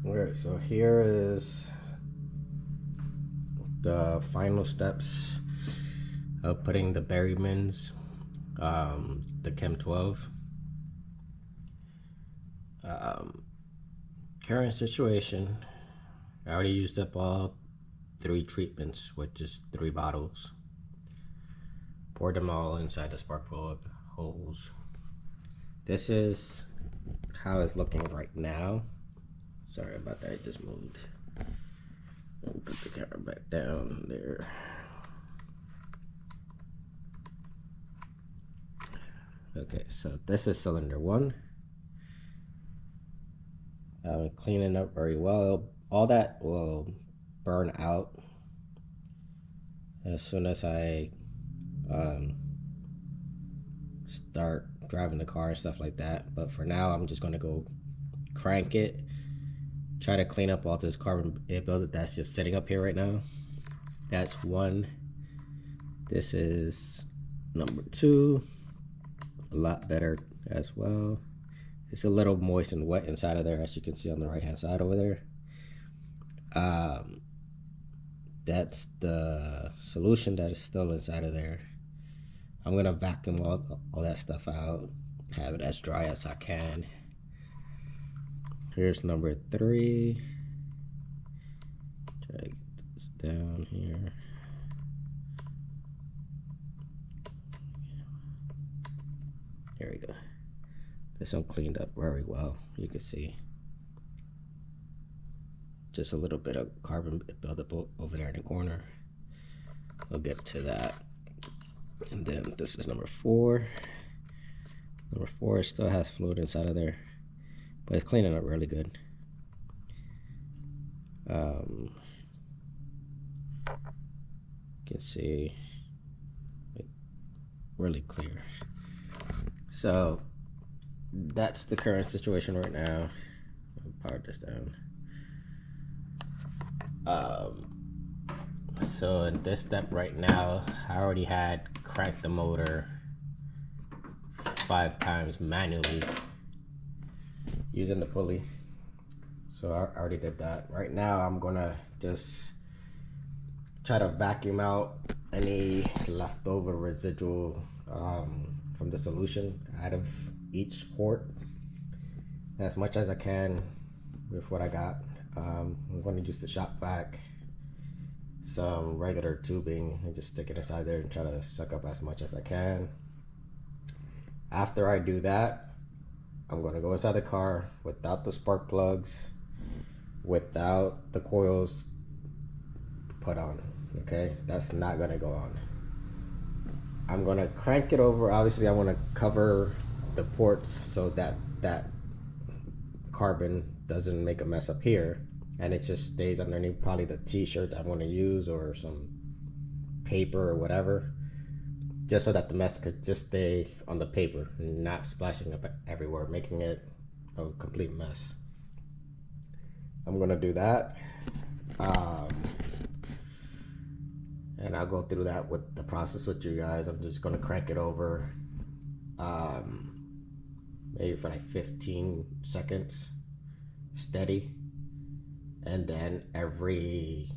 Alright, so here is the final steps of putting the Berrymans, the Chem 12. Current situation, I already used up all 3 treatments with just 3 bottles. Poured them all inside the spark plug holes. This is how it's looking right now. Sorry about that, I just moved. Let me put the camera back down there. Okay, so this is cylinder 1. I'm cleaning up very well. All that will burn out as soon as I start driving the car and stuff like that. But for now, I'm just gonna go crank it, try to clean up all this carbon buildup that's just sitting up here right now. That's 1. This is number 2. A lot better as well. It's a little moist and wet inside of there, as you can see on the right hand side over there. That's the solution that is still inside of there. I'm gonna vacuum all that stuff out, have it as dry as I can. Here's number 3. Try to get this down here. There we go. This one cleaned up very well, you can see. Just a little bit of carbon buildup over there in the corner. We'll get to that. And then this is number 4. Number 4 still has fluid inside of there, but it's cleaning up really good. You can see it really clear. So that's the current situation right now. I'll power this down. So in this step right now, I already had cranked the motor 5 times manually using the pulley. So I already did that. Right now I'm gonna just try to vacuum out any leftover residual from the solution out of each port as much as I can with what I got. I'm going to use the shop vac, some regular tubing, and just stick it inside there and try to suck up as much as I can. After I do that, I'm going to go inside the car without the spark plugs, without the coils put on. Okay, that's not going to go on. I'm going to crank it over. Obviously I want to cover the ports so that that carbon doesn't make a mess up here, and it just stays underneath probably the t-shirt I want to use or some paper or whatever, just so that the mess could just stay on the paper and not splashing up everywhere, making it a complete mess. I'm gonna do that, and I'll go through that with the process with you guys. I'm just gonna crank it over maybe for like 15 seconds steady, and then every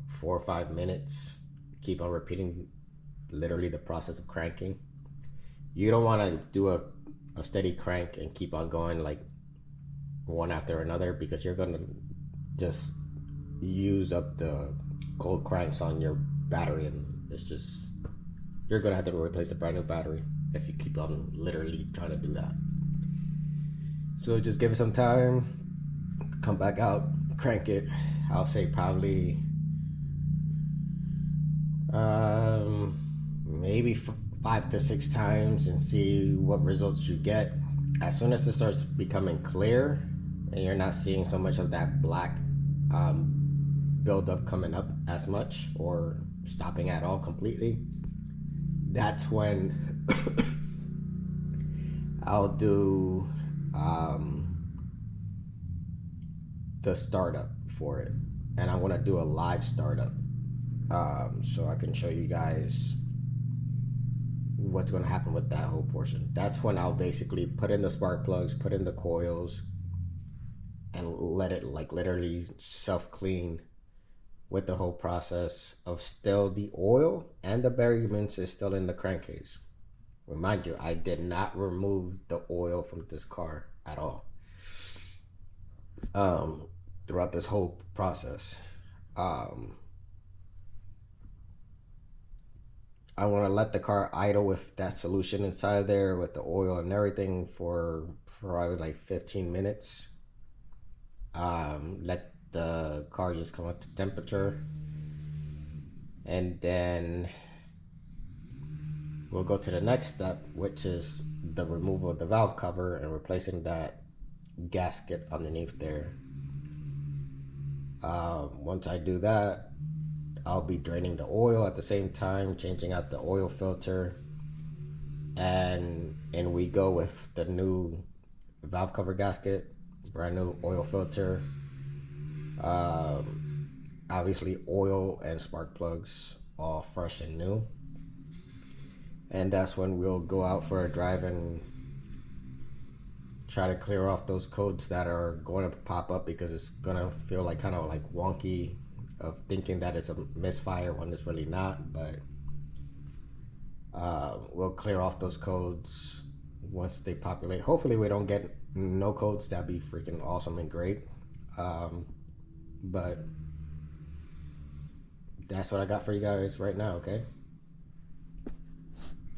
4 or 5 minutes keep on repeating literally the process of cranking. You don't want to do a steady crank and keep on going like one after another, because you're gonna just use up the cold cranks on your battery, and it's just, you're gonna have to replace a brand new battery if you keep on literally trying to do that. So just give it some time, come back out, crank it. I'll say probably maybe 5 to 6 times and see what results you get. As soon as it starts becoming clear and you're not seeing so much of that black buildup coming up as much, or stopping at all completely, that's when I'll do the startup for it, and I want to do a live startup so I can show you guys what's going to happen with that whole portion. That's when I'll basically put in the spark plugs, put in the coils, and let it like literally self-clean with the whole process of still the oil and the berry mints is still in the crankcase. Remind you, I did not remove the oil from this car at all throughout this whole process. I want to let the car idle with that solution inside there with the oil and everything for probably like 15 minutes. Let the car just come up to temperature, and then we'll go to the next step, which is the removal of the valve cover and replacing that gasket underneath there. Once I do that, I'll be draining the oil at the same time, changing out the oil filter, and we go with the new valve cover gasket, brand new oil filter, obviously oil and spark plugs all fresh and new. And that's when we'll go out for a drive and try to clear off those codes that are going to pop up, because it's going to feel like kind of like wonky of thinking that it's a misfire when it's really not. But we'll clear off those codes once they populate. Hopefully we don't get no codes. That'd be freaking awesome and great. But that's what I got for you guys right now, okay?